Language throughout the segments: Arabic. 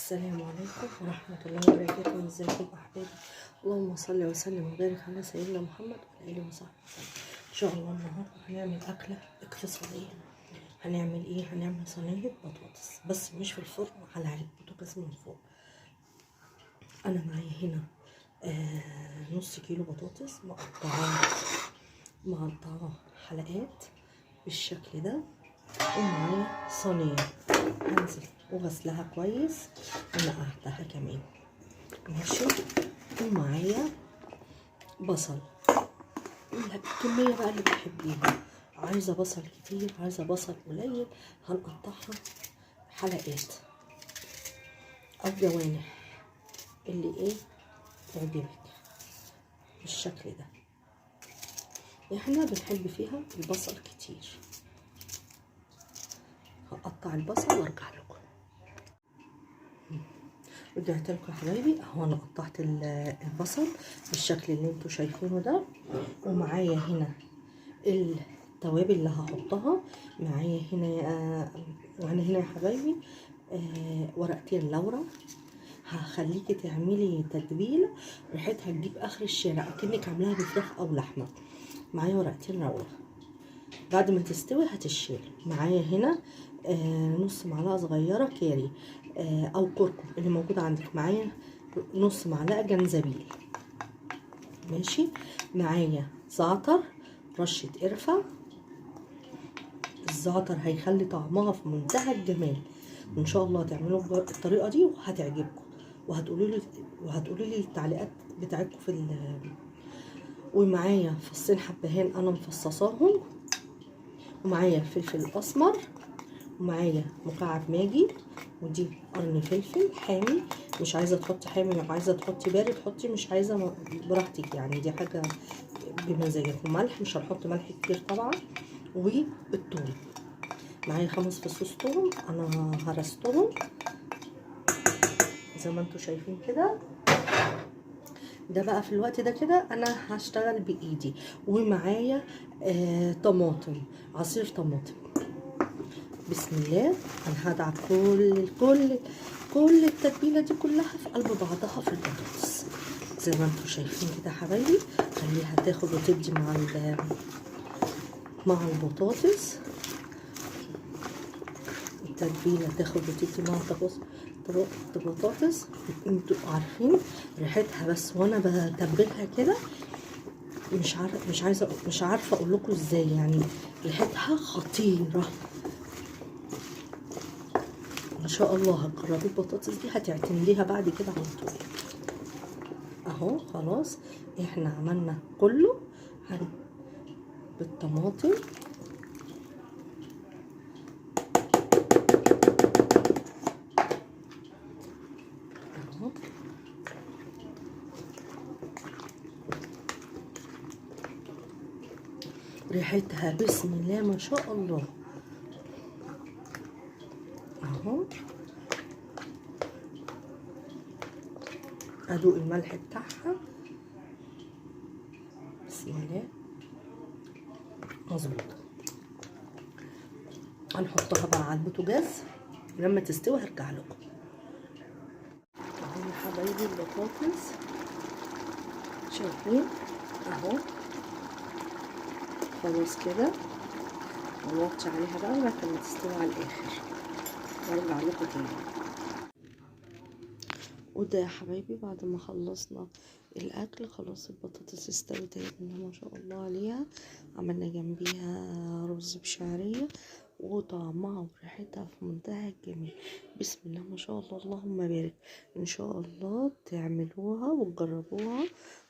السلام عليكم ورحمة الله وبركاته. ازيكم أحبابي؟ اللهم صل وسلم وبارك على سيدنا محمد وعلى آله وصحبه وسلم. إن شاء الله النهاردة هنعمل أكلة اقتصادية. هنعمل إيه؟ هنعمل صينية بطاطس بس مش في الفرن، على علبة بوتاجاز من فوق. أنا معايا هنا نص كيلو بطاطس مقطعاه حلقات بالشكل ده، ومعايا صينية هنزل وغسلها كويس ونقعتها كمان ماشي، ومعايا بصل الكمية بقى اللي بتحبيها. عايزة بصل كتير، عايزة بصل قليل، هنقطعها حلقات او جوانح اللي ايه تعجبك بالشكل ده. احنا بنحب فيها البصل كتير. هقطع البصل وارجع لكم. رجعت لكم يا حبايبي اهو. انا قطعت البصل بالشكل اللي انتوا شايفينه ده، ومعايا هنا التوابل اللي هحطها. معايا هنا وانا هنا يا حبايبي ورقتين لورا. هخليكي تعملي تتبيله ريحتها تجيب اخر الشارع، اكنك عاملاها بفراخ او لحمه. معايا ورقتين لورا بعد ما تستوي هتشيل. معايا هنا نص معلقه صغيره كاري او كركم اللي موجود عندك. معايا نص معلقه جنزبيل ماشي. معايا زعتر، رشه قرفه. الزعتر هيخلي طعمها في منتهى الجمال، وان شاء الله تعملوا الطريقه دي وهتعجبكم، وهتقولوا لي التعليقات بتاعتكم في ومعايا فصين حبهان انا مفصصاهم، ومعايا الفلفل الاسمر، ومعايا مكعب ماجي، ودي قرن فلفل حامي. مش عايزه تحطي حامي، عايزه تحطي بارد حطي، مش عايزه براحتك يعني، دي حاجه بمزاجك. وملح مش هنحط ملح كتير طبعا. والثوم معايا 5 فصوص ثوم انا هرستهم زي ما انتوا شايفين كده. ده بقى في الوقت ده كده انا هشتغل بايدي. ومعايا طماطم، عصير طماطم. بسم الله. انا هدعك كل التتبيله دي كلها في قلب بعضها في البطاطس زي ما انتوا شايفين كده حبايبي. خليها تاخد وتدي مع البطاطس. التتبيله تاخد وتدي مع البطاطس. انتوا عارفين ريحتها بس وانا بتبلها كده. مش عارفه اقول لكم ازاي، يعني ريحتها خطيره. ان شاء الله هتجربي البطاطس دي هتعتمديها بعد كده على طول. اهو خلاص احنا عملنا كله بالطماطم. اهو ريحتها بسم الله ما شاء الله. اهو ادوق الملح بتاعها. بسم الله مظبوط. هنحطها بقى على البوتاجاز لما تستوي هرجع لكم. اهو يا حبايبي البطاطس شايفين اهو خلاص كده. ونوطي عليها بقى لغايه ما تستوي على الاخر وارجع لكم تاني. وده يا حبايبي بعد ما خلصنا الاكل خلاص البطاطس استوت اهي ما شاء الله عليها. عملنا جنبيها رز بشعريه وطعمها وريحتها في منتهى الجمال. بسم الله ما شاء الله اللهم بارك. ان شاء الله تعملوها وتجربوها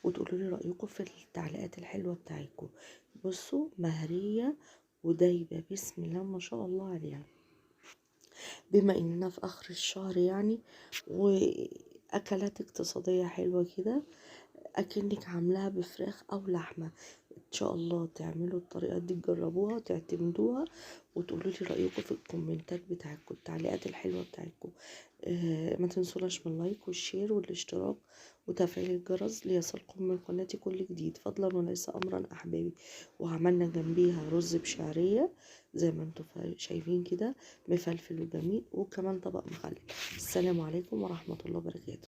وتقولوا لي رايكم في التعليقات الحلوه بتاعتكم. بصوا مهريه ودايبه بسم الله ما شاء الله عليها. بما اننا في اخر الشهر يعني واكلات اقتصاديه حلوه كده اكنك عاملاها بفراخ او لحمه. ان شاء الله تعملوا الطريقة دي، تجربوها وتعتمدوها وتقولوا لي رأيكم في الكومنتات بتاعتكم، التعليقات الحلوة بتاعتكم. ما تنسوناش من اللايك والشير والاشتراك وتفعيل الجرس ليصلكم من قناتي كل جديد، فضلا وليس أمرا أحبابي. وعملنا جنبيها رز بشعرية زي ما انتم شايفين كده، مفلفل وجميل، وكمان طبق مخلل. السلام عليكم ورحمة الله وبركاته.